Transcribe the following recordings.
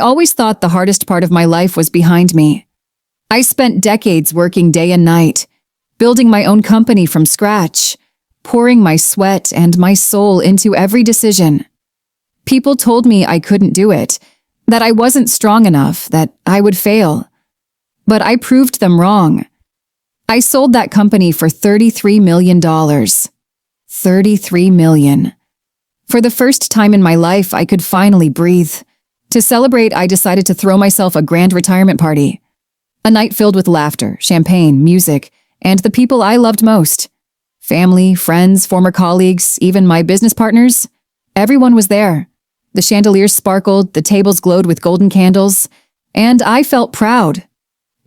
always thought the hardest part of my life was behind me. I spent decades working day and night, building my own company from scratch, pouring my sweat and my soul into every decision. People told me I couldn't do it, that I wasn't strong enough, that I would fail. But I proved them wrong. I sold that company for $33 million. $33 million. For the first time in my life, I could finally breathe. To celebrate, I decided to throw myself a grand retirement party. A night filled with laughter, champagne, music, and the people I loved most. Family, friends, former colleagues, even my business partners. Everyone was there. The chandeliers sparkled, the tables glowed with golden candles, and I felt proud.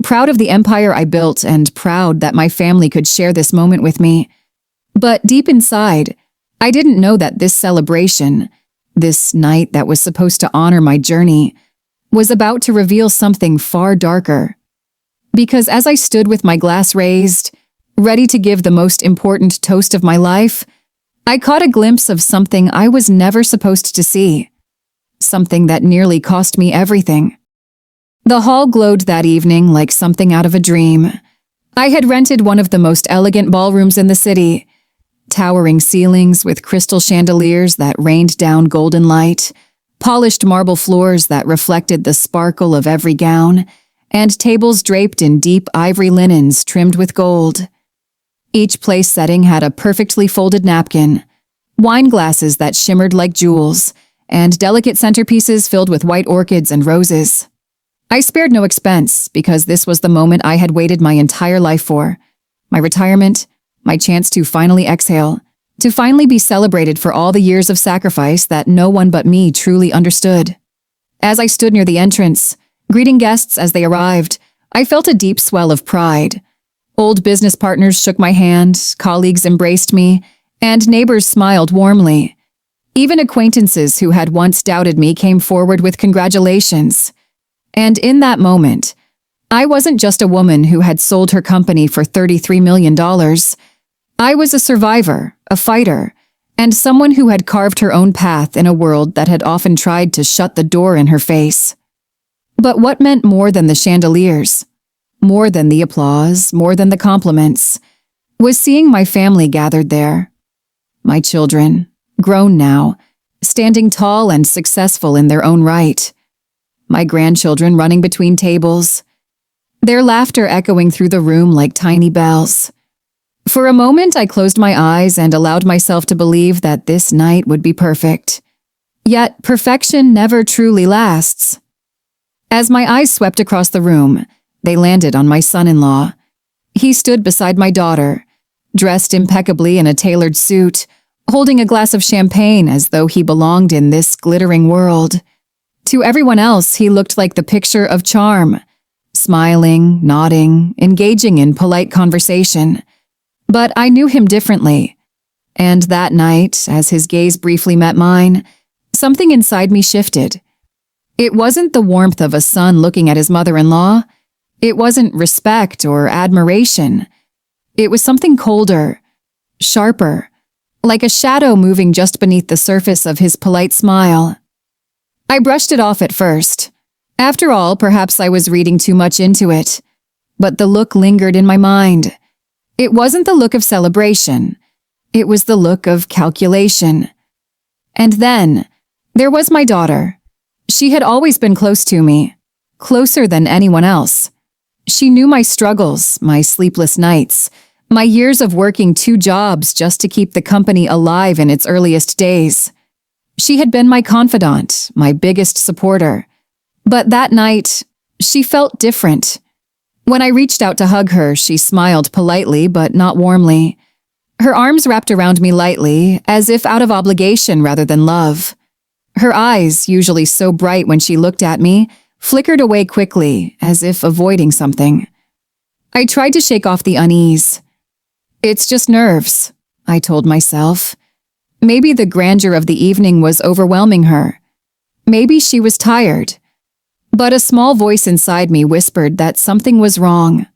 Proud of the empire I built and proud that my family could share this moment with me. But deep inside, I didn't know that this celebration, this night that was supposed to honor my journey, was about to reveal something far darker. Because as I stood with my glass raised, ready to give the most important toast of my life, I caught a glimpse of something I was never supposed to see. Something that nearly cost me everything. The hall glowed that evening like something out of a dream. I had rented one of the most elegant ballrooms in the city. Towering ceilings with crystal chandeliers that rained down golden light, polished marble floors that reflected the sparkle of every gown, and tables draped in deep ivory linens trimmed with gold. Each place setting had a perfectly folded napkin, wine glasses that shimmered like jewels, and delicate centerpieces filled with white orchids and roses. I spared no expense because this was the moment I had waited my entire life for. My retirement, my chance to finally exhale, to finally be celebrated for all the years of sacrifice that no one but me truly understood. As I stood near the entrance, greeting guests as they arrived, I felt a deep swell of pride. Old business partners shook my hand, colleagues embraced me, and neighbors smiled warmly. Even acquaintances who had once doubted me came forward with congratulations. And in that moment, I wasn't just a woman who had sold her company for $33 million. I was a survivor, a fighter, and someone who had carved her own path in a world that had often tried to shut the door in her face. But what meant more than the chandeliers, more than the applause, more than the compliments, was seeing my family gathered there. My children, grown now, standing tall and successful in their own right. My grandchildren running between tables, their laughter echoing through the room like tiny bells. For a moment, I closed my eyes and allowed myself to believe that this night would be perfect. Yet, perfection never truly lasts. As my eyes swept across the room, they landed on my son-in-law. He stood beside my daughter, dressed impeccably in a tailored suit, holding a glass of champagne as though he belonged in this glittering world. To everyone else, he looked like the picture of charm, smiling, nodding, engaging in polite conversation. But I knew him differently. And that night, as his gaze briefly met mine, something inside me shifted. It wasn't the warmth of a son looking at his mother-in-law. It wasn't respect or admiration. It was something colder, sharper, like a shadow moving just beneath the surface of his polite smile. I brushed it off at first. After all, perhaps I was reading too much into it. But the look lingered in my mind. It wasn't the look of celebration. It was the look of calculation. And then, there was my daughter. She had always been close to me, closer than anyone else. She knew my struggles, my sleepless nights, my years of working 2 jobs just to keep the company alive in its earliest days. She had been my confidant, my biggest supporter. But that night, she felt different. When I reached out to hug her, she smiled politely but not warmly. Her arms wrapped around me lightly, as if out of obligation rather than love. Her eyes, usually so bright when she looked at me, flickered away quickly, as if avoiding something. I tried to shake off the unease. It's just nerves, I told myself. Maybe the grandeur of the evening was overwhelming her. Maybe she was tired. But a small voice inside me whispered that something was wrong.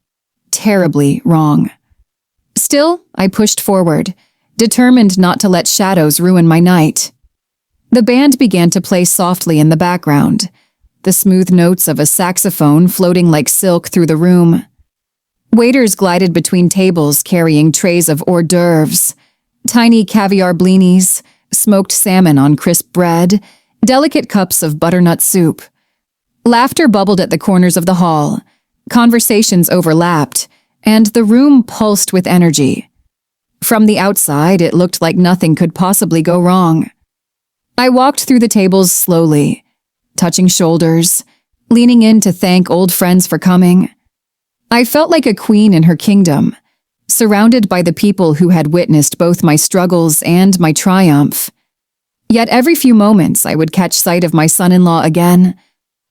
Terribly wrong. Still, I pushed forward, determined not to let shadows ruin my night. The band began to play softly in the background, the smooth notes of a saxophone floating like silk through the room. Waiters glided between tables carrying trays of hors d'oeuvres, tiny caviar blinis, smoked salmon on crisp bread, delicate cups of butternut soup. Laughter bubbled at the corners of the hall, conversations overlapped, and the room pulsed with energy. From the outside, it looked like nothing could possibly go wrong. I walked through the tables slowly, touching shoulders, leaning in to thank old friends for coming. I felt like a queen in her kingdom, surrounded by the people who had witnessed both my struggles and my triumph. Yet every few moments I would catch sight of my son-in-law again,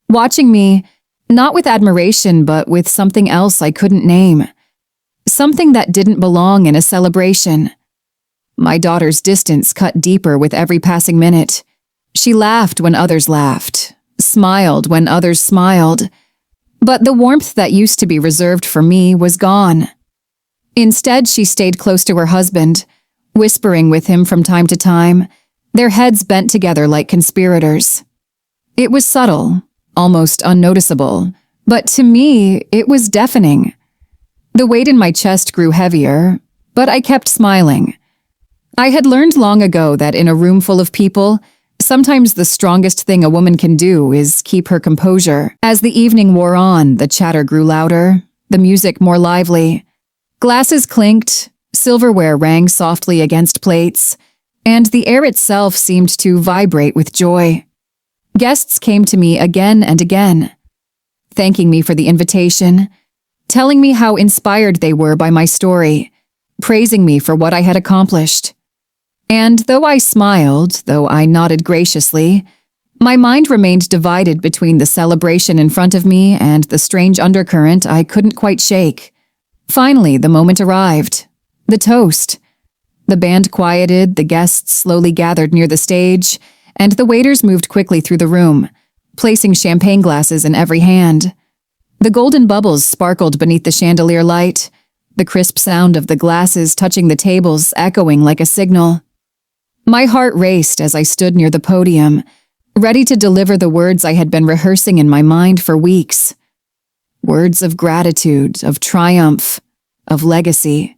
watching me, not with admiration but with something else I couldn't name. Something that didn't belong in a celebration. My daughter's distance cut deeper with every passing minute. She laughed when others laughed, smiled when others smiled. But the warmth that used to be reserved for me was gone. Instead, she stayed close to her husband, whispering with him from time to time, their heads bent together like conspirators. It was subtle, almost unnoticeable, but to me, it was deafening. The weight in my chest grew heavier, but I kept smiling. I had learned long ago that in a room full of people, sometimes the strongest thing a woman can do is keep her composure. As the evening wore on, the chatter grew louder, the music more lively. Glasses clinked, silverware rang softly against plates, and the air itself seemed to vibrate with joy. Guests came to me again and again, thanking me for the invitation, telling me how inspired they were by my story, praising me for what I had accomplished. And though I smiled, though I nodded graciously, my mind remained divided between the celebration in front of me and the strange undercurrent I couldn't quite shake. Finally, the moment arrived. The toast. The band quieted, the guests slowly gathered near the stage, and the waiters moved quickly through the room, placing champagne glasses in every hand. The golden bubbles sparkled beneath the chandelier light, the crisp sound of the glasses touching the tables echoing like a signal. My heart raced as I stood near the podium, ready to deliver the words I had been rehearsing in my mind for weeks. Words of gratitude, of triumph, of legacy.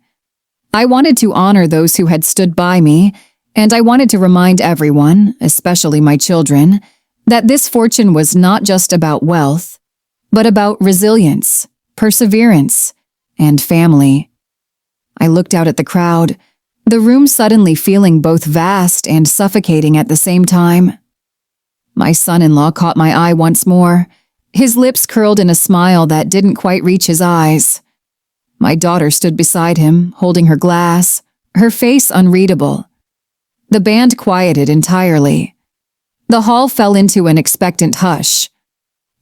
I wanted to honor those who had stood by me, and I wanted to remind everyone, especially my children, that this fortune was not just about wealth, but about resilience, perseverance, and family. I looked out at the crowd, the room suddenly feeling both vast and suffocating at the same time. My son-in-law caught my eye once more, his lips curled in a smile that didn't quite reach his eyes. My daughter stood beside him, holding her glass, her face unreadable. The band quieted entirely. The hall fell into an expectant hush.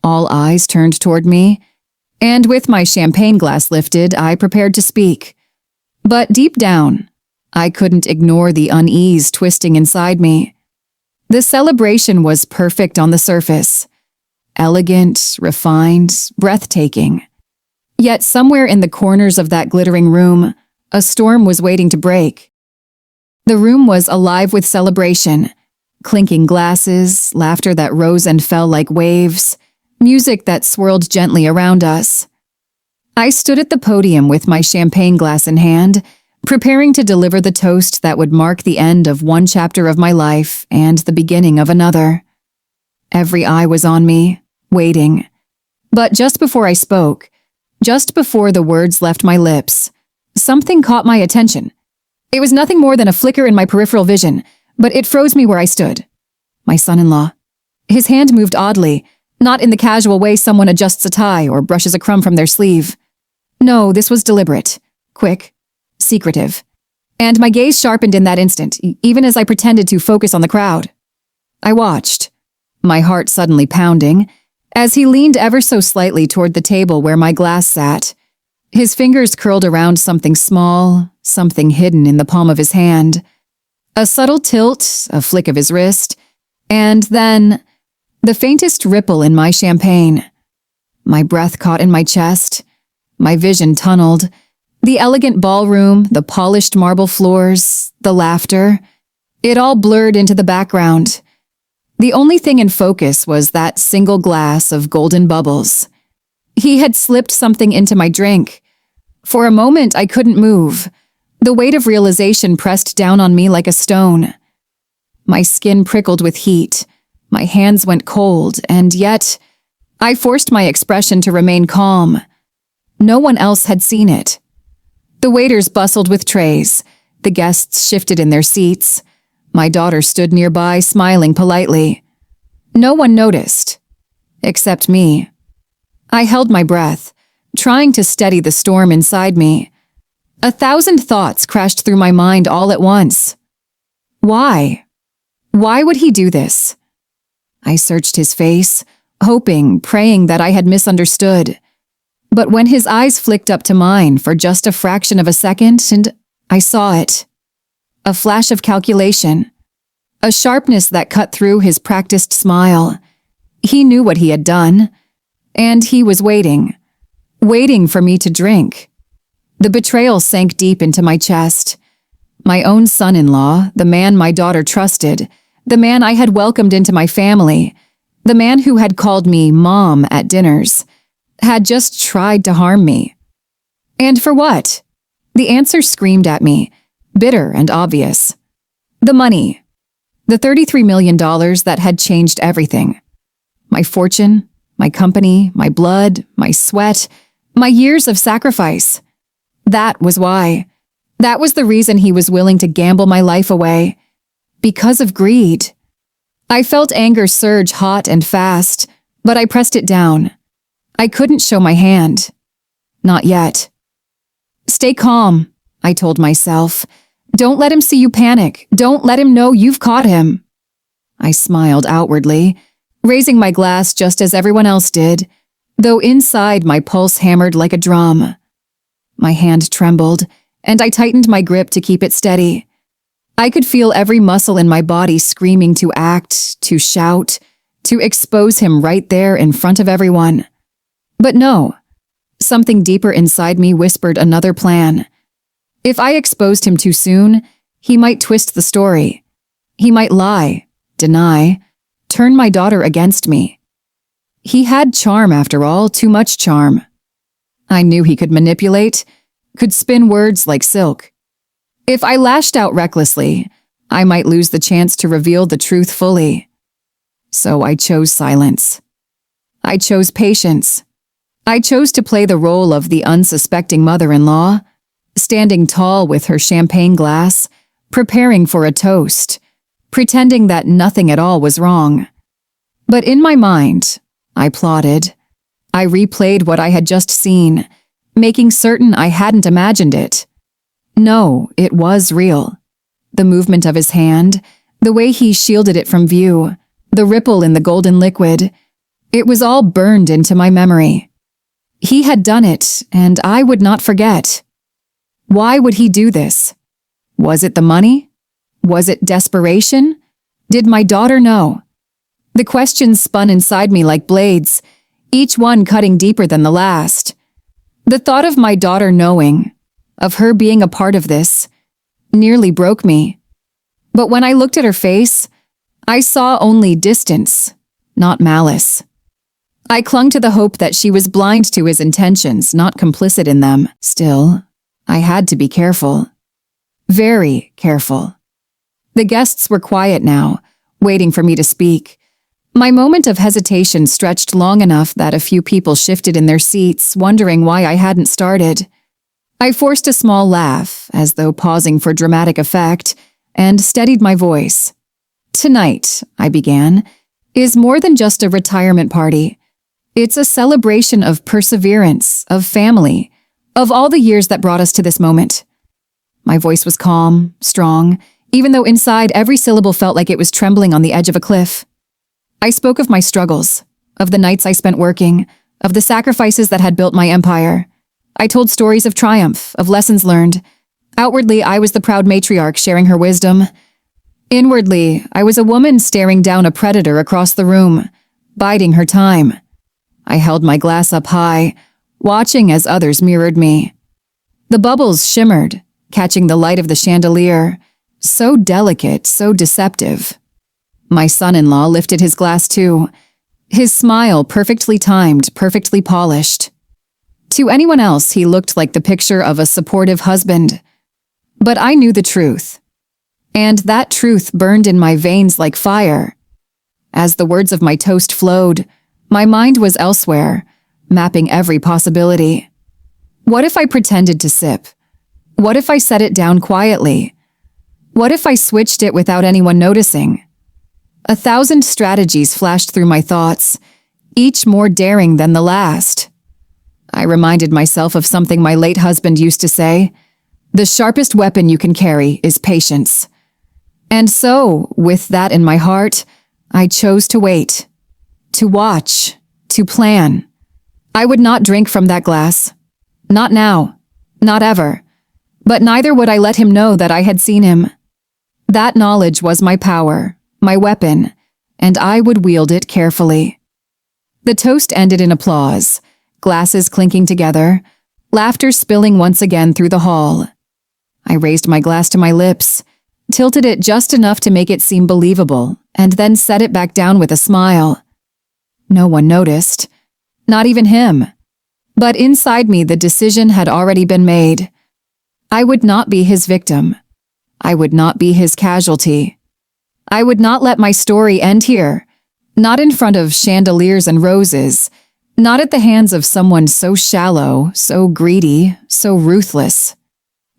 All eyes turned toward me, and with my champagne glass lifted, I prepared to speak. But deep down, I couldn't ignore the unease twisting inside me. The celebration was perfect on the surface. Elegant, refined, breathtaking. Yet somewhere in the corners of that glittering room, a storm was waiting to break. The room was alive with celebration, clinking glasses, laughter that rose and fell like waves, music that swirled gently around us. I stood at the podium with my champagne glass in hand, preparing to deliver the toast that would mark the end of one chapter of my life and the beginning of another. Every eye was on me, waiting. But just before I spoke, just before the words left my lips, something caught my attention. It was nothing more than a flicker in my peripheral vision, but it froze me where I stood. My son-in-law. His hand moved oddly, not in the casual way someone adjusts a tie or brushes a crumb from their sleeve. No, this was deliberate, quick, secretive. And my gaze sharpened in that instant, even as I pretended to focus on the crowd. I watched, my heart suddenly pounding, as he leaned ever so slightly toward the table where my glass sat. His fingers curled around something small, something hidden in the palm of his hand. A subtle tilt, a flick of his wrist, and then the faintest ripple in my champagne. My breath caught in my chest, my vision tunneled. The elegant ballroom, the polished marble floors, the laughter, it all blurred into the background. The only thing in focus was that single glass of golden bubbles. He had slipped something into my drink. For a moment, I couldn't move. The weight of realization pressed down on me like a stone. My skin prickled with heat. My hands went cold, and yet, I forced my expression to remain calm. No one else had seen it. The waiters bustled with trays. The guests shifted in their seats. My daughter stood nearby, smiling politely. No one noticed, except me. I held my breath, trying to steady the storm inside me. 1,000 thoughts crashed through my mind all at once. Why? Why would he do this? I searched his face, hoping, praying that I had misunderstood. But when his eyes flicked up to mine for just a fraction of a second, and I saw it. A flash of calculation. A sharpness that cut through his practiced smile. He knew what he had done. And he was waiting. Waiting for me to drink. The betrayal sank deep into my chest. My own son-in-law, the man my daughter trusted, the man I had welcomed into my family, the man who had called me Mom at dinners, had just tried to harm me. And for what? The answer screamed at me, bitter and obvious. The money. The $33 million that had changed everything. My fortune, my company, my blood, my sweat, my years of sacrifice. That was why. That was the reason he was willing to gamble my life away. Because of greed. I felt anger surge hot and fast, but I pressed it down. I couldn't show my hand. Not yet. Stay calm, I told myself. Don't let him see you panic. Don't let him know you've caught him. I smiled outwardly, raising my glass just as everyone else did, though inside my pulse hammered like a drum. My hand trembled, and I tightened my grip to keep it steady. I could feel every muscle in my body screaming to act, to shout, to expose him right there in front of everyone. But no, something deeper inside me whispered another plan. If I exposed him too soon, he might twist the story. He might lie, deny, turn my daughter against me. He had charm after all, too much charm. I knew he could manipulate, could spin words like silk. If I lashed out recklessly, I might lose the chance to reveal the truth fully. So I chose silence. I chose patience. I chose to play the role of the unsuspecting mother-in-law, standing tall with her champagne glass, preparing for a toast, pretending that nothing at all was wrong. But in my mind, I plotted. I replayed what I had just seen, making certain I hadn't imagined it. No, it was real. The movement of his hand, the way he shielded it from view, the ripple in the golden liquid, it was all burned into my memory. He had done it, and I would not forget. Why would he do this? Was it the money? Was it desperation? Did my daughter know? The questions spun inside me like blades, each one cutting deeper than the last. The thought of my daughter knowing, of her being a part of this, nearly broke me. But when I looked at her face, I saw only distance, not malice. I clung to the hope that she was blind to his intentions, not complicit in them. Still, I had to be careful. Very careful. The guests were quiet now, waiting for me to speak. My moment of hesitation stretched long enough that a few people shifted in their seats, wondering why I hadn't started. I forced a small laugh, as though pausing for dramatic effect, and steadied my voice. Tonight, I began, is more than just a retirement party. It's a celebration of perseverance, of family, of all the years that brought us to this moment. My voice was calm, strong, even though inside every syllable felt like it was trembling on the edge of a cliff. I spoke of my struggles, of the nights I spent working, of the sacrifices that had built my empire. I told stories of triumph, of lessons learned. Outwardly, I was the proud matriarch sharing her wisdom. Inwardly, I was a woman staring down a predator across the room, biding her time. I held my glass up high, watching as others mirrored me. The bubbles shimmered, catching the light of the chandelier, so delicate, so deceptive. My son-in-law lifted his glass too, his smile perfectly timed, perfectly polished. To anyone else, he looked like the picture of a supportive husband. But I knew the truth. And that truth burned in my veins like fire. As the words of my toast flowed, my mind was elsewhere, mapping every possibility. What if I pretended to sip? What if I set it down quietly? What if I switched it without anyone noticing? 1,000 strategies flashed through my thoughts, each more daring than the last. I reminded myself of something my late husband used to say: "The sharpest weapon you can carry is patience." And so, with that in my heart, I chose to wait, to watch, to plan. I would not drink from that glass. Not now. Not ever. But neither would I let him know that I had seen him. That knowledge was my power, my weapon, and I would wield it carefully. The toast ended in applause, glasses clinking together, laughter spilling once again through the hall. I raised my glass to my lips, tilted it just enough to make it seem believable, and then set it back down with a smile. No one noticed. Not even him. But inside me, the decision had already been made. I would not be his victim. I would not be his casualty. I would not let my story end here, not in front of chandeliers and roses, not at the hands of someone so shallow, so greedy, so ruthless.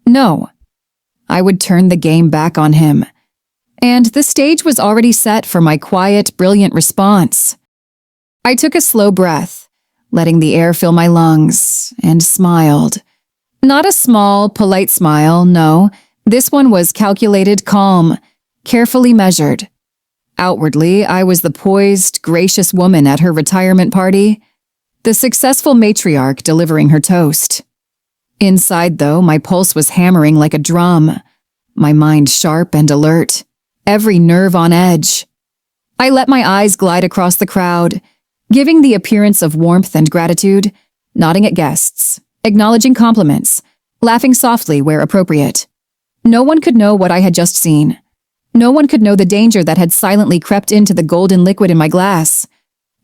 No. I would turn the game back on him. And the stage was already set for my quiet, brilliant response. I took a slow breath, letting the air fill my lungs, and smiled. Not a small, polite smile, no. This one was calculated, calm, carefully measured. Outwardly, I was the poised, gracious woman at her retirement party, the successful matriarch delivering her toast. Inside, though, my pulse was hammering like a drum, my mind sharp and alert, every nerve on edge. I let my eyes glide across the crowd, giving the appearance of warmth and gratitude, nodding at guests, acknowledging compliments, laughing softly where appropriate. No one could know what I had just seen. No one could know the danger that had silently crept into the golden liquid in my glass.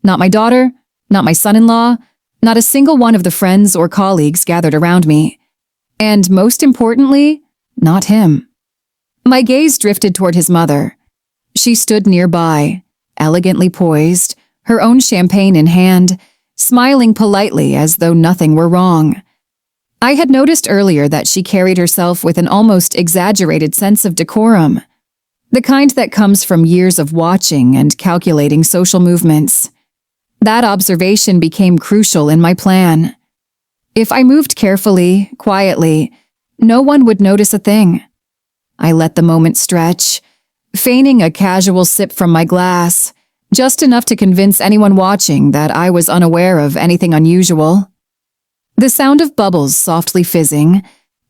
Not my daughter, not my son-in-law, not a single one of the friends or colleagues gathered around me. And most importantly, not him. My gaze drifted toward his mother. She stood nearby, elegantly poised, her own champagne in hand, smiling politely as though nothing were wrong. I had noticed earlier that she carried herself with an almost exaggerated sense of decorum, the kind that comes from years of watching and calculating social movements. That observation became crucial in my plan. If I moved carefully, quietly, no one would notice a thing. I let the moment stretch, feigning a casual sip from my glass, just enough to convince anyone watching that I was unaware of anything unusual. The sound of bubbles softly fizzing,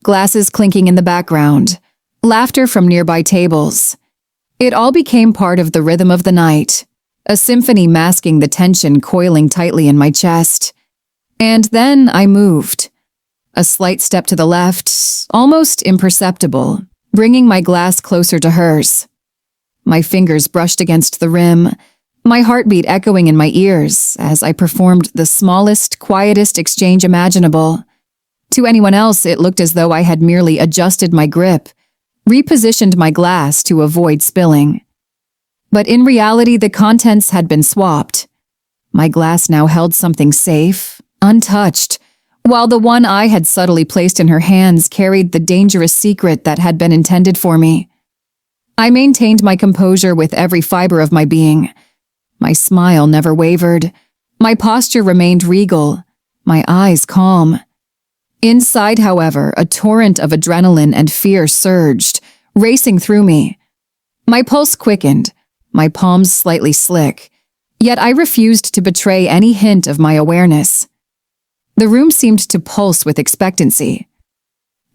glasses clinking in the background, laughter from nearby tables. It all became part of the rhythm of the night, a symphony masking the tension coiling tightly in my chest. And then I moved. A slight step to the left, almost imperceptible, bringing my glass closer to hers. My fingers brushed against the rim, my heartbeat echoing in my ears as I performed the smallest, quietest exchange imaginable. To anyone else, it looked as though I had merely adjusted my grip, repositioned my glass to avoid spilling. But in reality, the contents had been swapped. My glass now held something safe, untouched, while the one I had subtly placed in her hands carried the dangerous secret that had been intended for me. I maintained my composure with every fiber of my being. My smile never wavered. My posture remained regal, my eyes calm. Inside, however, a torrent of adrenaline and fear surged, racing through me. My pulse quickened, my palms slightly slick, yet I refused to betray any hint of my awareness. The room seemed to pulse with expectancy.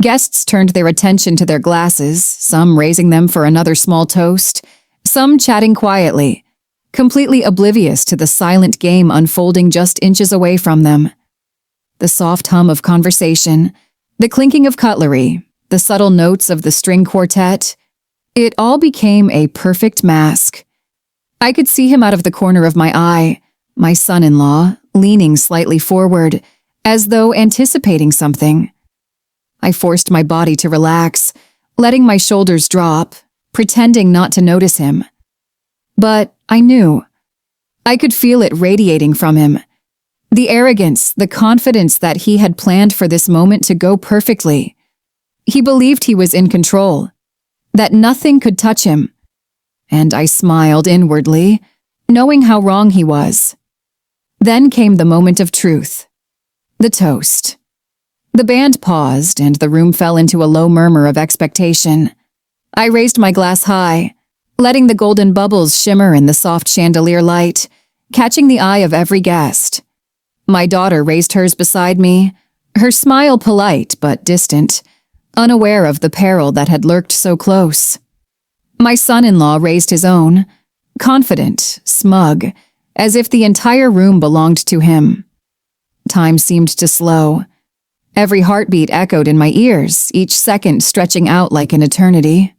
Guests turned their attention to their glasses, some raising them for another small toast, some chatting quietly, completely oblivious to the silent game unfolding just inches away from them. The soft hum of conversation, the clinking of cutlery, the subtle notes of the string quartet, it all became a perfect mask. I could see him out of the corner of my eye, my son-in-law, leaning slightly forward, as though anticipating something. I forced my body to relax, letting my shoulders drop, pretending not to notice him. But I knew. I could feel it radiating from him. The arrogance, the confidence that he had planned for this moment to go perfectly. He believed he was in control, that nothing could touch him. And I smiled inwardly, knowing how wrong he was. Then came the moment of truth. The toast. The band paused, and the room fell into a low murmur of expectation. I raised my glass high, letting the golden bubbles shimmer in the soft chandelier light, catching the eye of every guest. My daughter raised hers beside me, her smile polite but distant, unaware of the peril that had lurked so close. My son-in-law raised his own, confident, smug, as if the entire room belonged to him. Time seemed to slow. Every heartbeat echoed in my ears, each second stretching out like an eternity.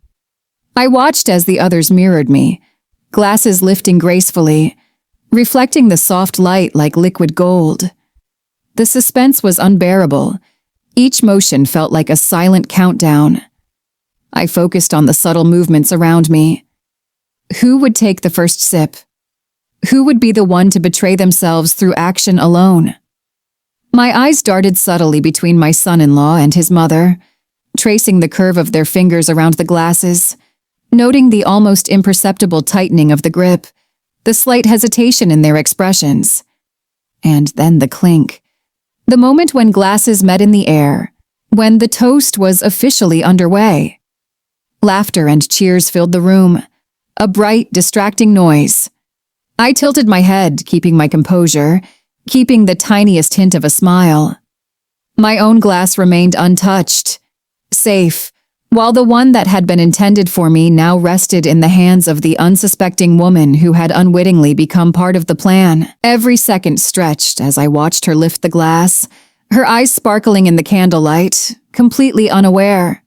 I watched as the others mirrored me, glasses lifting gracefully, reflecting the soft light like liquid gold. The suspense was unbearable. Each motion felt like a silent countdown. I focused on the subtle movements around me. Who would take the first sip? Who would be the one to betray themselves through action alone? My eyes darted subtly between my son-in-law and his mother, tracing the curve of their fingers around the glasses, noting the almost imperceptible tightening of the grip, the slight hesitation in their expressions. And then the clink. The moment when glasses met in the air, when the toast was officially underway. Laughter and cheers filled the room, a bright, distracting noise. I tilted my head, keeping my composure, keeping the tiniest hint of a smile. My own glass remained untouched, safe, while the one that had been intended for me now rested in the hands of the unsuspecting woman who had unwittingly become part of the plan. Every second stretched as I watched her lift the glass, her eyes sparkling in the candlelight, completely unaware.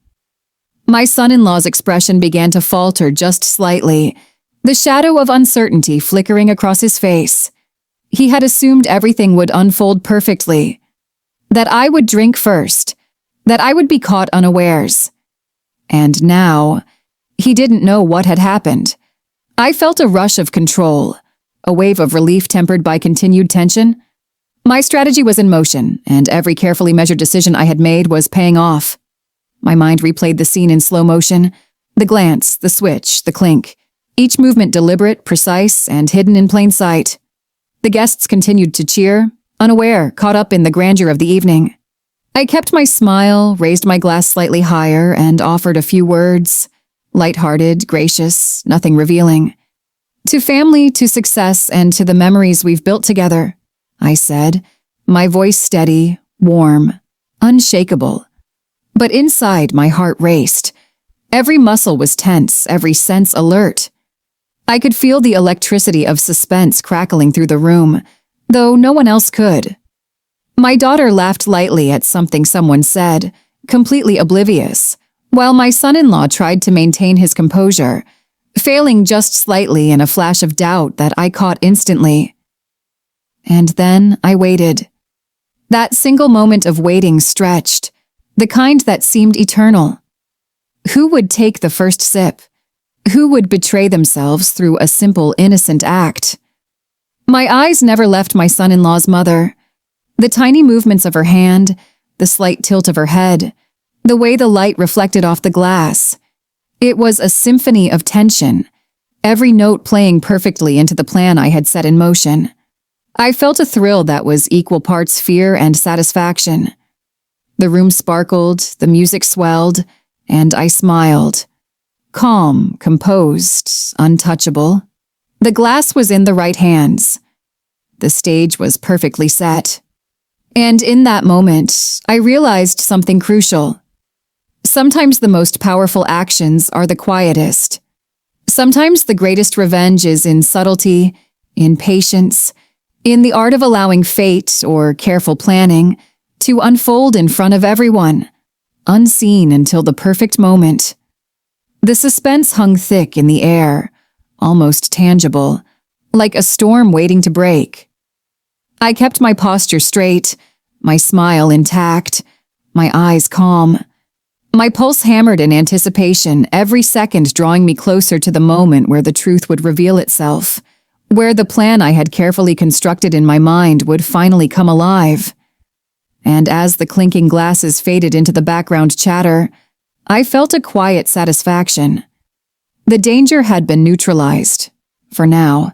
My son-in-law's expression began to falter just slightly, the shadow of uncertainty flickering across his face. He had assumed everything would unfold perfectly, that I would drink first, that I would be caught unawares. And now, he didn't know what had happened. I felt a rush of control, a wave of relief tempered by continued tension. My strategy was in motion, and every carefully measured decision I had made was paying off. My mind replayed the scene in slow motion, the glance, the switch, the clink, each movement deliberate, precise, and hidden in plain sight. The guests continued to cheer, unaware, caught up in the grandeur of the evening. I kept my smile, raised my glass slightly higher, and offered a few words, light-hearted, gracious, nothing revealing. To family, to success, and to the memories we've built together, I said, my voice steady, warm, unshakable. But inside, my heart raced. Every muscle was tense, every sense alert. I could feel the electricity of suspense crackling through the room, though no one else could. My daughter laughed lightly at something someone said, completely oblivious, while my son-in-law tried to maintain his composure, failing just slightly in a flash of doubt that I caught instantly. And then I waited. That single moment of waiting stretched, the kind that seemed eternal. Who would take the first sip? Who would betray themselves through a simple, innocent act? My eyes never left my son-in-law's mother. The tiny movements of her hand, the slight tilt of her head, the way the light reflected off the glass. It was a symphony of tension, every note playing perfectly into the plan I had set in motion. I felt a thrill that was equal parts fear and satisfaction. The room sparkled, the music swelled, and I smiled. Calm, composed, untouchable. The glass was in the right hands. The stage was perfectly set. And in that moment, I realized something crucial. Sometimes the most powerful actions are the quietest. Sometimes the greatest revenge is in subtlety, in patience, in the art of allowing fate or careful planning to unfold in front of everyone, unseen until the perfect moment. The suspense hung thick in the air, almost tangible, like a storm waiting to break. I kept my posture straight, my smile intact, my eyes calm. My pulse hammered in anticipation, every second drawing me closer to the moment where the truth would reveal itself, where the plan I had carefully constructed in my mind would finally come alive. And as the clinking glasses faded into the background chatter, I felt a quiet satisfaction. The danger had been neutralized, for now.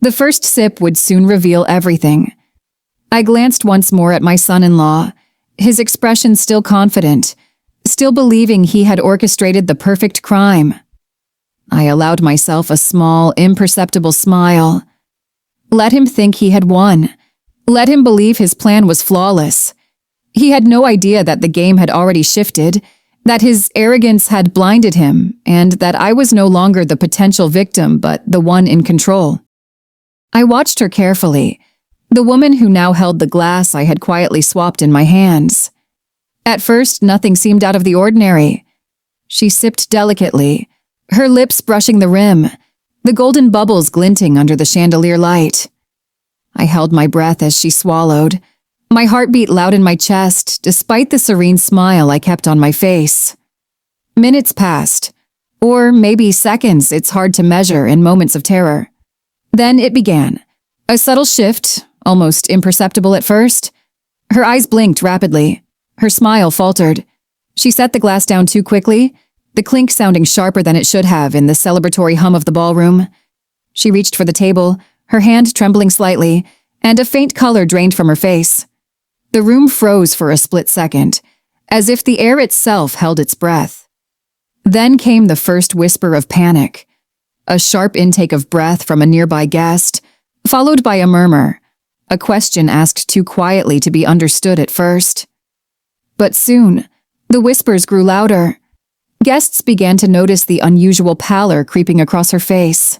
The first sip would soon reveal everything. I glanced once more at my son-in-law, his expression still confident, still believing he had orchestrated the perfect crime. I allowed myself a small, imperceptible smile. Let him think he had won. Let him believe his plan was flawless. He had no idea that the game had already shifted, that his arrogance had blinded him, and that I was no longer the potential victim but the one in control. I watched her carefully, the woman who now held the glass I had quietly swapped in my hands. At first, nothing seemed out of the ordinary. She sipped delicately, her lips brushing the rim, the golden bubbles glinting under the chandelier light. I held my breath as she swallowed, my heart beat loud in my chest, despite the serene smile I kept on my face. Minutes passed, or maybe seconds, it's hard to measure in moments of terror. Then it began. A subtle shift, almost imperceptible at first. Her eyes blinked rapidly. Her smile faltered. She set the glass down too quickly, the clink sounding sharper than it should have in the celebratory hum of the ballroom. She reached for the table, her hand trembling slightly, and a faint color drained from her face. The room froze for a split second, as if the air itself held its breath. Then came the first whisper of panic, a sharp intake of breath from a nearby guest, followed by a murmur, a question asked too quietly to be understood at first. But soon, the whispers grew louder. Guests began to notice the unusual pallor creeping across her face.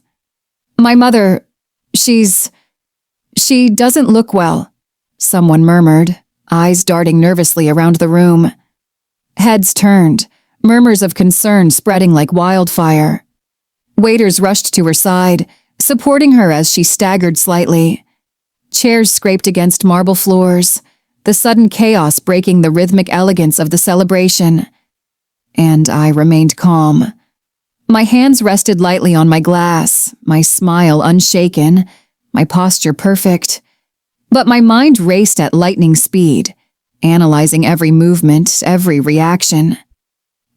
"My mother, she doesn't look well," someone murmured, eyes darting nervously around the room. Heads turned, murmurs of concern spreading like wildfire. Waiters rushed to her side, supporting her as she staggered slightly. Chairs scraped against marble floors, the sudden chaos breaking the rhythmic elegance of the celebration. And I remained calm. My hands rested lightly on my glass, my smile unshaken, my posture perfect. But my mind raced at lightning speed, analyzing every movement, every reaction.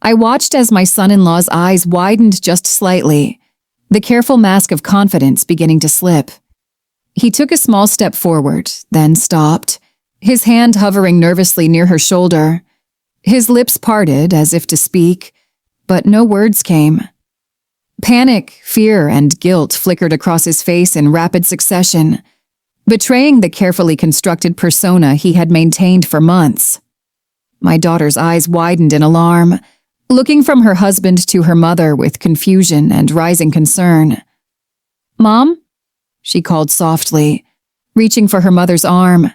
I watched as my son-in-law's eyes widened just slightly, the careful mask of confidence beginning to slip. He took a small step forward, then stopped, his hand hovering nervously near her shoulder. His lips parted as if to speak, but no words came. Panic, fear, and guilt flickered across his face in rapid succession, betraying the carefully constructed persona he had maintained for months. My daughter's eyes widened in alarm, looking from her husband to her mother with confusion and rising concern. "Mom?" she called softly, reaching for her mother's arm.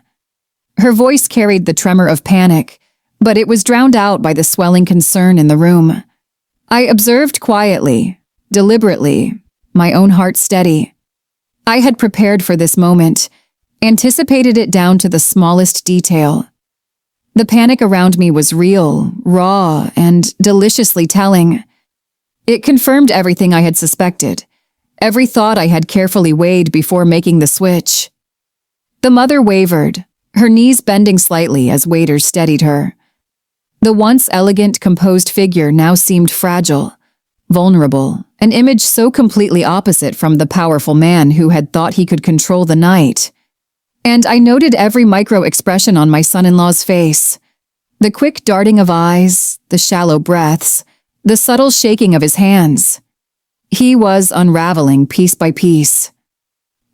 Her voice carried the tremor of panic, but it was drowned out by the swelling concern in the room. I observed quietly, deliberately, my own heart steady. I had prepared for this moment, anticipated it down to the smallest detail. The panic around me was real, raw, and deliciously telling. It confirmed everything I had suspected, every thought I had carefully weighed before making the switch. The mother wavered, her knees bending slightly as waiters steadied her. The once elegant, composed figure now seemed fragile, vulnerable, an image so completely opposite from the powerful man who had thought he could control the night. And I noted every micro-expression on my son-in-law's face. The quick darting of eyes, the shallow breaths, the subtle shaking of his hands. He was unraveling piece by piece.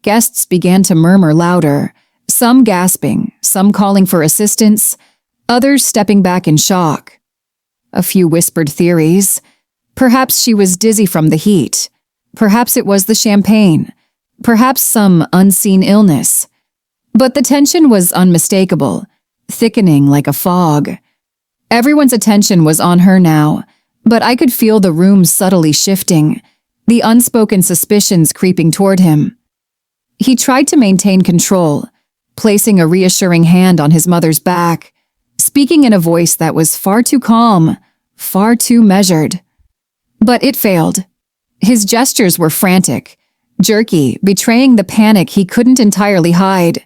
Guests began to murmur louder, some gasping, some calling for assistance, others stepping back in shock. A few whispered theories. Perhaps she was dizzy from the heat. Perhaps it was the champagne. Perhaps some unseen illness. But the tension was unmistakable, thickening like a fog. Everyone's attention was on her now, but I could feel the room subtly shifting, the unspoken suspicions creeping toward him. He tried to maintain control, placing a reassuring hand on his mother's back, speaking in a voice that was far too calm, far too measured. But it failed. His gestures were frantic, jerky, betraying the panic he couldn't entirely hide.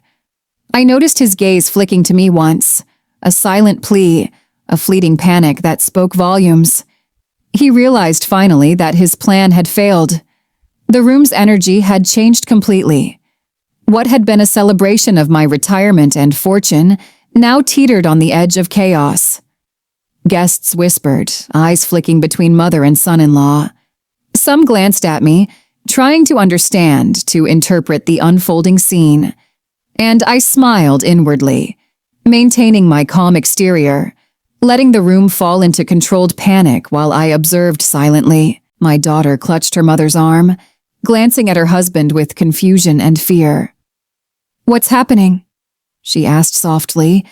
I noticed his gaze flicking to me once, a silent plea, a fleeting panic that spoke volumes. He realized finally that his plan had failed. The room's energy had changed completely. What had been a celebration of my retirement and fortune now teetered on the edge of chaos. Guests whispered, eyes flicking between mother and son-in-law. Some glanced at me, trying to understand, to interpret the unfolding scene. And I smiled inwardly, maintaining my calm exterior, letting the room fall into controlled panic while I observed silently. My daughter clutched her mother's arm, glancing at her husband with confusion and fear. "What's happening?" she asked softly,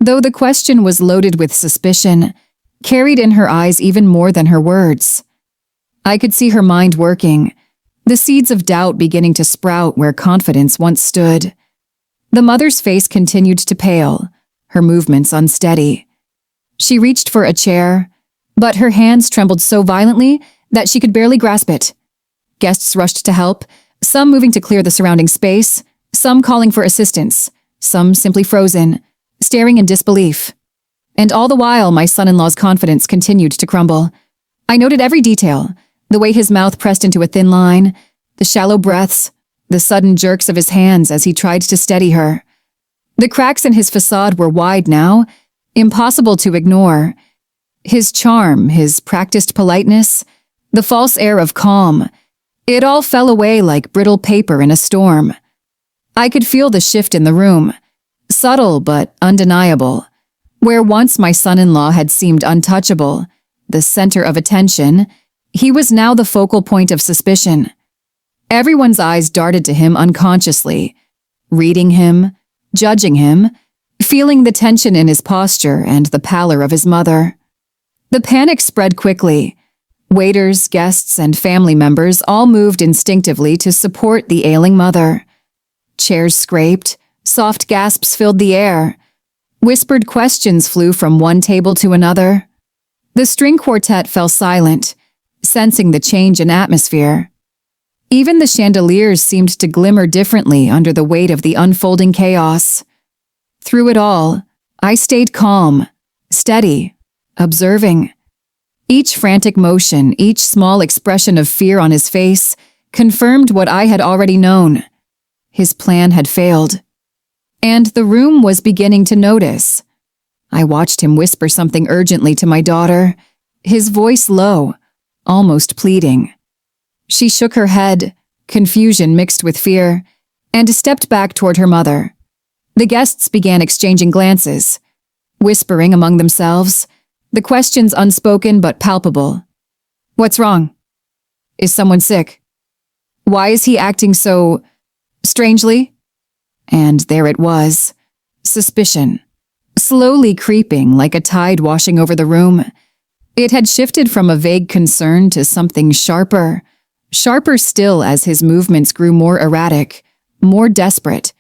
though the question was loaded with suspicion, carried in her eyes even more than her words. I could see her mind working, the seeds of doubt beginning to sprout where confidence once stood. The mother's face continued to pale, her movements unsteady. She reached for a chair, but her hands trembled so violently that she could barely grasp it. Guests rushed to help, some moving to clear the surrounding space, some calling for assistance, some simply frozen, staring in disbelief. And all the while, my son-in-law's confidence continued to crumble. I noted every detail, the way his mouth pressed into a thin line, the shallow breaths, the sudden jerks of his hands as he tried to steady her. The cracks in his facade were wide now, impossible to ignore. His charm, his practiced politeness, the false air of calm, it all fell away like brittle paper in a storm. I could feel the shift in the room, subtle but undeniable. Where once my son-in-law had seemed untouchable, the center of attention, he was now the focal point of suspicion. Everyone's eyes darted to him unconsciously, reading him, judging him, feeling the tension in his posture and the pallor of his mother. The panic spread quickly. Waiters, guests, and family members all moved instinctively to support the ailing mother. Chairs scraped, soft gasps filled the air. Whispered questions flew from one table to another. The string quartet fell silent, sensing the change in atmosphere. Even the chandeliers seemed to glimmer differently under the weight of the unfolding chaos. Through it all, I stayed calm, steady, observing. Each frantic motion, each small expression of fear on his face, confirmed what I had already known. His plan had failed. And the room was beginning to notice. I watched him whisper something urgently to my daughter, his voice low, almost pleading. She shook her head, confusion mixed with fear, and stepped back toward her mother. The guests began exchanging glances, whispering among themselves, the questions unspoken but palpable. "What's wrong? Is someone sick? Why is he acting so strangely?" And there it was, suspicion, slowly creeping like a tide washing over the room. It had shifted from a vague concern to something sharper, sharper still as his movements grew more erratic, more desperate.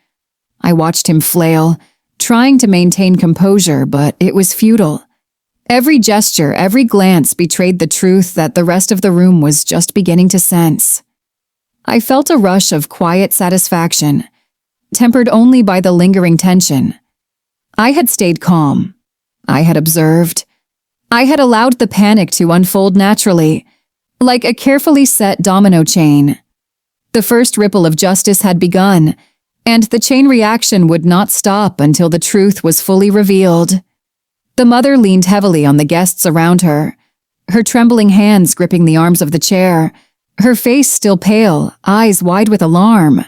I watched him flail, trying to maintain composure, but it was futile. Every gesture, every glance betrayed the truth that the rest of the room was just beginning to sense. I felt a rush of quiet satisfaction, tempered only by the lingering tension. I had stayed calm. I had observed. I had allowed the panic to unfold naturally, like a carefully set domino chain. The first ripple of justice had begun, and the chain reaction would not stop until the truth was fully revealed. The mother leaned heavily on the guests around her, her trembling hands gripping the arms of the chair, her face still pale, eyes wide with alarm.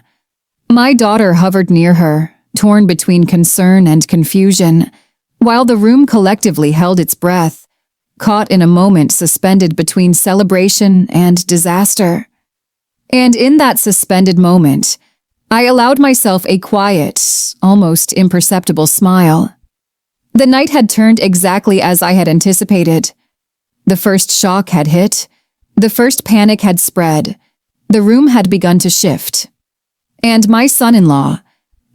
My daughter hovered near her, torn between concern and confusion, while the room collectively held its breath, caught in a moment suspended between celebration and disaster. And in that suspended moment, I allowed myself a quiet, almost imperceptible smile. The night had turned exactly as I had anticipated. The first shock had hit, The first panic had spread. The room had begun to shift. And my son-in-law,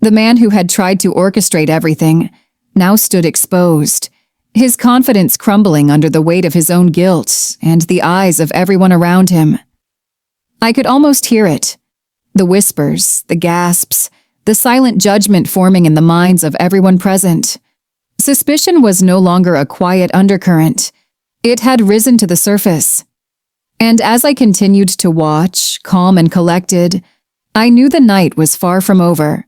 the man who had tried to orchestrate everything, now stood exposed, his confidence crumbling under the weight of his own guilt and the eyes of everyone around him. I could almost hear it. The whispers, the gasps, the silent judgment forming in the minds of everyone present. Suspicion was no longer a quiet undercurrent. It had risen to the surface. And as I continued to watch, calm and collected, I knew the night was far from over.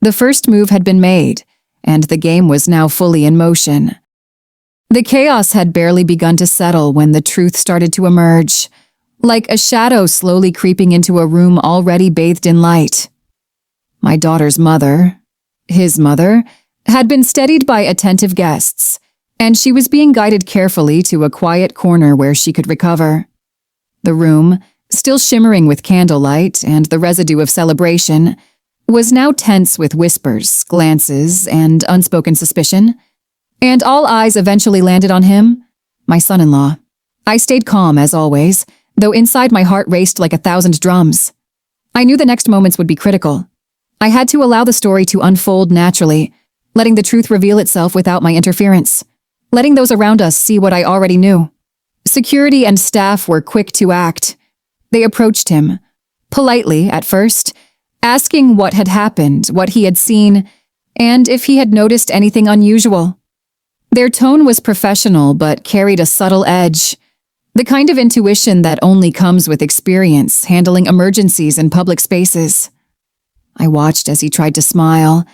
The first move had been made, and the game was now fully in motion. The chaos had barely begun to settle when the truth started to emerge, like a shadow slowly creeping into a room already bathed in light. My daughter's mother, his mother, had been steadied by attentive guests, and she was being guided carefully to a quiet corner where she could recover. The room, still shimmering with candlelight and the residue of celebration, was now tense with whispers, glances, and unspoken suspicion. And all eyes eventually landed on him, my son-in-law. I stayed calm, as always, though inside my heart raced like 1,000 drums. I knew the next moments would be critical. I had to allow the story to unfold naturally, letting the truth reveal itself without my interference, letting those around us see what I already knew. Security and staff were quick to act. They approached him, politely at first, asking what had happened, what he had seen, and if he had noticed anything unusual. Their tone was professional but carried a subtle edge, the kind of intuition that only comes with experience handling emergencies in public spaces. I watched as he tried to smile,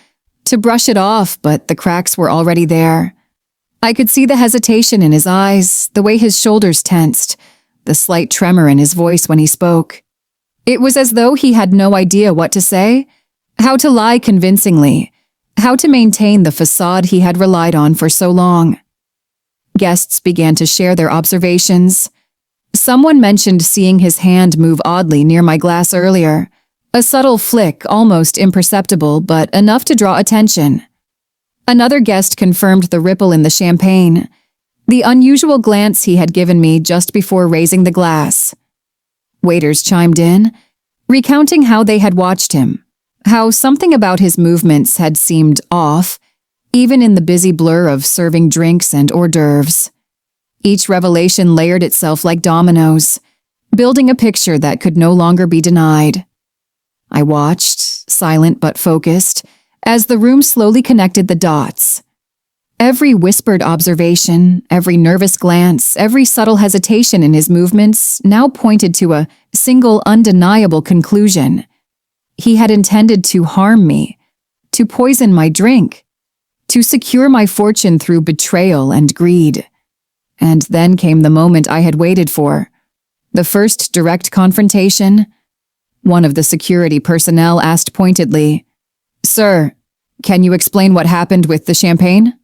to brush it off, but the cracks were already there. I could see the hesitation in his eyes, the way his shoulders tensed, the slight tremor in his voice when he spoke. It was as though he had no idea what to say, how to lie convincingly, how to maintain the facade he had relied on for so long. Guests began to share their observations. Someone mentioned seeing his hand move oddly near my glass earlier, a subtle flick, almost imperceptible, but enough to draw attention. Another guest confirmed the ripple in the champagne, the unusual glance he had given me just before raising the glass. Waiters chimed in, recounting how they had watched him, how something about his movements had seemed off, even in the busy blur of serving drinks and hors d'oeuvres. Each revelation layered itself like dominoes, building a picture that could no longer be denied. I watched, silent but focused, as the room slowly connected the dots. Every whispered observation, every nervous glance, every subtle hesitation in his movements now pointed to a single undeniable conclusion. He had intended to harm me, to poison my drink, to secure my fortune through betrayal and greed. And then came the moment I had waited for. The first direct confrontation. One of the security personnel asked pointedly, "Sir, can you explain what happened with the champagne?"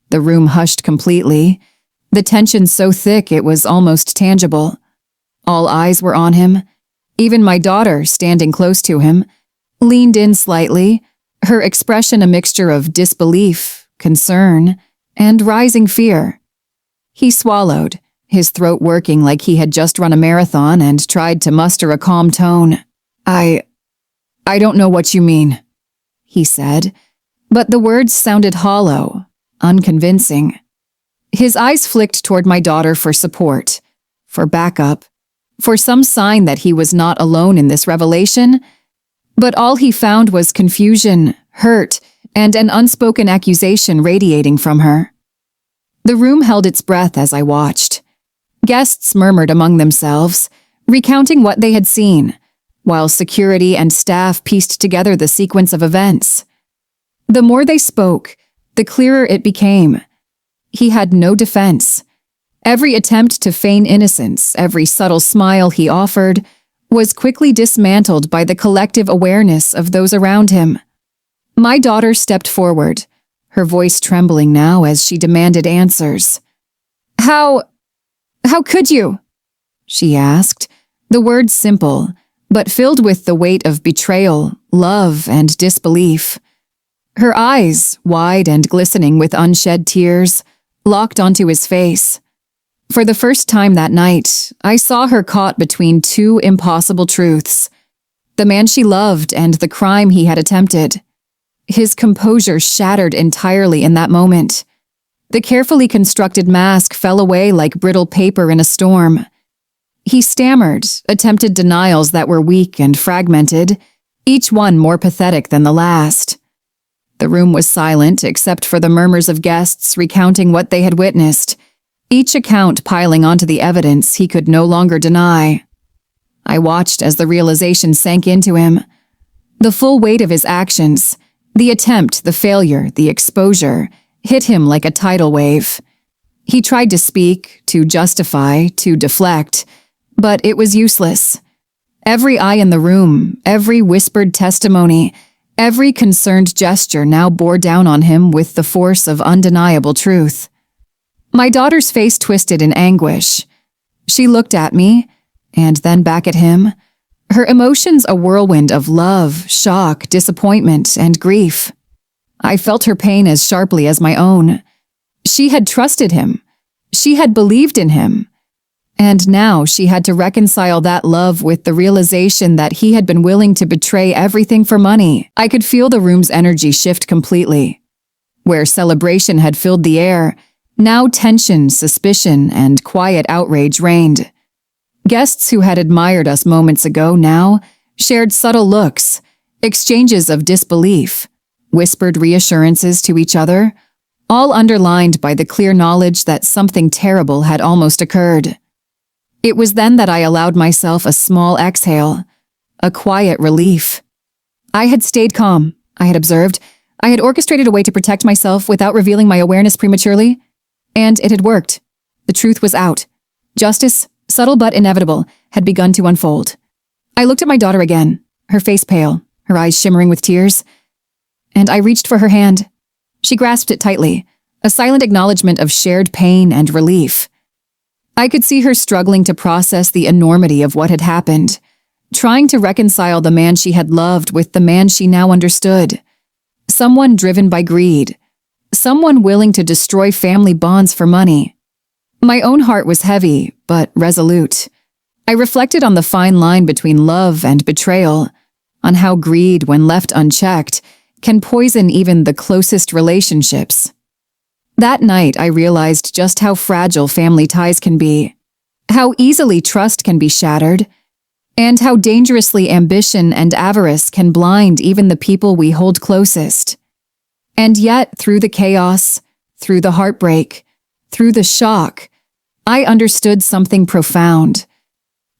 The room hushed completely, the tension so thick it was almost tangible. All eyes were on him. Even my daughter, standing close to him, leaned in slightly, her expression a mixture of disbelief, concern, and rising fear. He swallowed, his throat working like he had just run a marathon, and tried to muster a calm tone. I don't know what you mean," he said, but the words sounded hollow, unconvincing. His eyes flicked toward my daughter for support, for backup, for some sign that he was not alone in this revelation, but all he found was confusion, hurt, and an unspoken accusation radiating from her. The room held its breath as I watched. Guests murmured among themselves, recounting what they had seen, while security and staff pieced together the sequence of events. The more they spoke, the clearer it became. He had no defense. Every attempt to feign innocence, every subtle smile he offered, was quickly dismantled by the collective awareness of those around him. My daughter stepped forward, her voice trembling now as she demanded answers. How could you?" she asked, the words simple, but filled with the weight of betrayal, love, and disbelief. Her eyes, wide and glistening with unshed tears, locked onto his face. For the first time that night, I saw her caught between two impossible truths: the man she loved and the crime he had attempted. His composure shattered entirely in that moment. The carefully constructed mask fell away like brittle paper in a storm. He stammered, attempted denials that were weak and fragmented, each one more pathetic than the last. The room was silent except for the murmurs of guests recounting what they had witnessed, each account piling onto the evidence he could no longer deny. I watched as the realization sank into him. The full weight of his actions, the attempt, the failure, the exposure, hit him like a tidal wave. He tried to speak, to justify, to deflect, but it was useless. Every eye in the room, every whispered testimony, every concerned gesture now bore down on him with the force of undeniable truth. My daughter's face twisted in anguish. She looked at me, and then back at him, her emotions a whirlwind of love, shock, disappointment, and grief. I felt her pain as sharply as my own. She had trusted him. She had believed in him. And now she had to reconcile that love with the realization that he had been willing to betray everything for money. I could feel the room's energy shift completely. Where celebration had filled the air, now tension, suspicion, and quiet outrage reigned. Guests who had admired us moments ago now shared subtle looks, exchanges of disbelief, whispered reassurances to each other, all underlined by the clear knowledge that something terrible had almost occurred. It was then that I allowed myself a small exhale, a quiet relief. I had stayed calm, I had observed. I had orchestrated a way to protect myself without revealing my awareness prematurely. And it had worked. The truth was out. Justice, subtle but inevitable, had begun to unfold. I looked at my daughter again, her face pale, her eyes shimmering with tears, and I reached for her hand. She grasped it tightly, a silent acknowledgement of shared pain and relief. I could see her struggling to process the enormity of what had happened, trying to reconcile the man she had loved with the man she now understood. Someone driven by greed, someone willing to destroy family bonds for money. My own heart was heavy, but resolute. I reflected on the fine line between love and betrayal, on how greed, when left unchecked, can poison even the closest relationships. That night, I realized just how fragile family ties can be, how easily trust can be shattered, and how dangerously ambition and avarice can blind even the people we hold closest. And yet, through the chaos, through the heartbreak, through the shock, I understood something profound.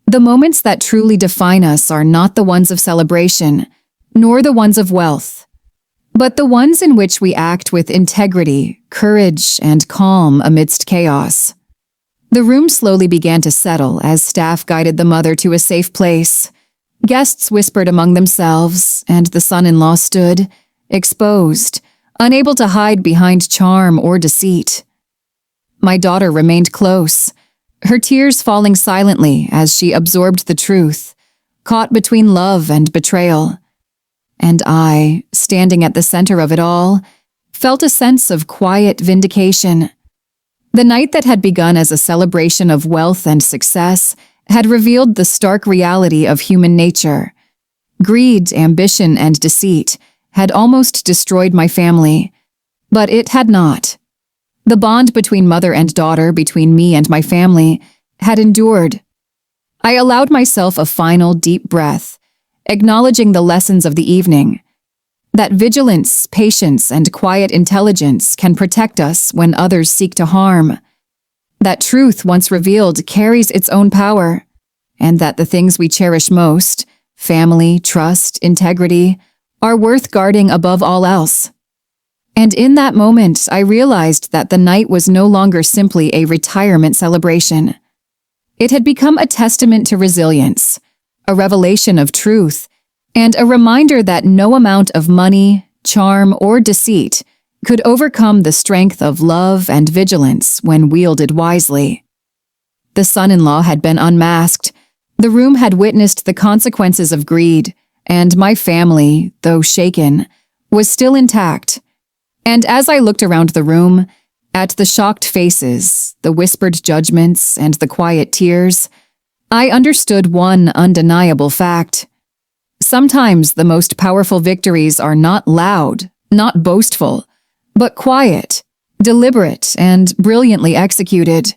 The moments that truly define us are not the ones of celebration, nor the ones of wealth, but the ones in which we act with integrity, courage, and calm amidst chaos. The room slowly began to settle as staff guided the mother to a safe place. Guests whispered among themselves, and the son-in-law stood, exposed, unable to hide behind charm or deceit. My daughter remained close, her tears falling silently as she absorbed the truth, caught between love and betrayal. And I, standing at the center of it all, felt a sense of quiet vindication. The night that had begun as a celebration of wealth and success had revealed the stark reality of human nature. Greed, ambition, and deceit had almost destroyed my family, but it had not. The bond between mother and daughter, between me and my family, had endured. I allowed myself a final deep breath, acknowledging the lessons of the evening, that vigilance, patience, and quiet intelligence can protect us when others seek to harm, that truth once revealed carries its own power, and that the things we cherish most, family, trust, integrity, are worth guarding above all else. And in that moment, I realized that the night was no longer simply a retirement celebration. It had become a testament to resilience, a revelation of truth, and a reminder that no amount of money, charm, or deceit could overcome the strength of love and vigilance when wielded wisely. The son-in-law had been unmasked, the room had witnessed the consequences of greed, and my family, though shaken, was still intact. And as I looked around the room, At the shocked faces, the whispered judgments, and the quiet tears, I understood one undeniable fact. Sometimes the most powerful victories are not loud, not boastful, but quiet, deliberate, and brilliantly executed.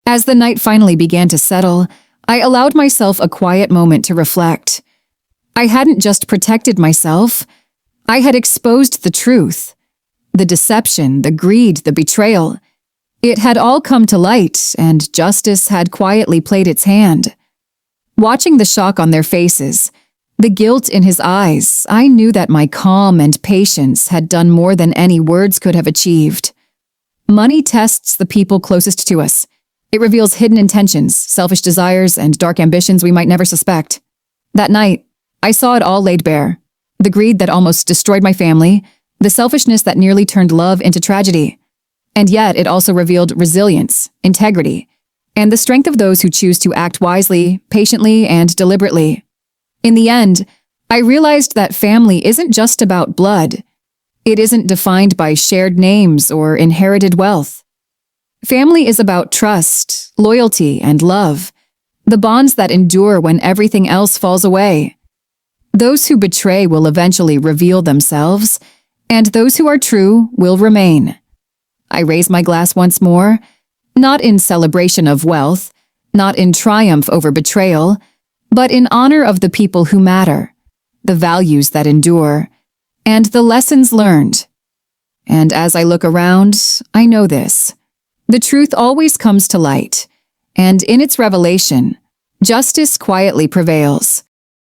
As the night finally began to settle, I allowed myself a quiet moment to reflect. I hadn't just protected myself, I had exposed the truth. The deception, the greed, the betrayal. It had all come to light, and justice had quietly played its hand. Watching the shock on their faces, the guilt in his eyes, I knew that my calm and patience had done more than any words could have achieved. Money tests the people closest to us. It reveals hidden intentions, selfish desires, and dark ambitions we might never suspect. That night, I saw it all laid bare. The greed that almost destroyed my family, the selfishness that nearly turned love into tragedy. And yet it also revealed resilience, integrity, and the strength of those who choose to act wisely, patiently, and deliberately. In the end, I realized that family isn't just about blood. It isn't defined by shared names or inherited wealth. Family is about trust, loyalty, and love, the bonds that endure when everything else falls away. Those who betray will eventually reveal themselves, and those who are true will remain. I raise my glass once more, not in celebration of wealth, not in triumph over betrayal, but in honor of the people who matter, the values that endure, and the lessons learned. And as I look around, I know this. The truth always comes to light, and in its revelation, justice quietly prevails.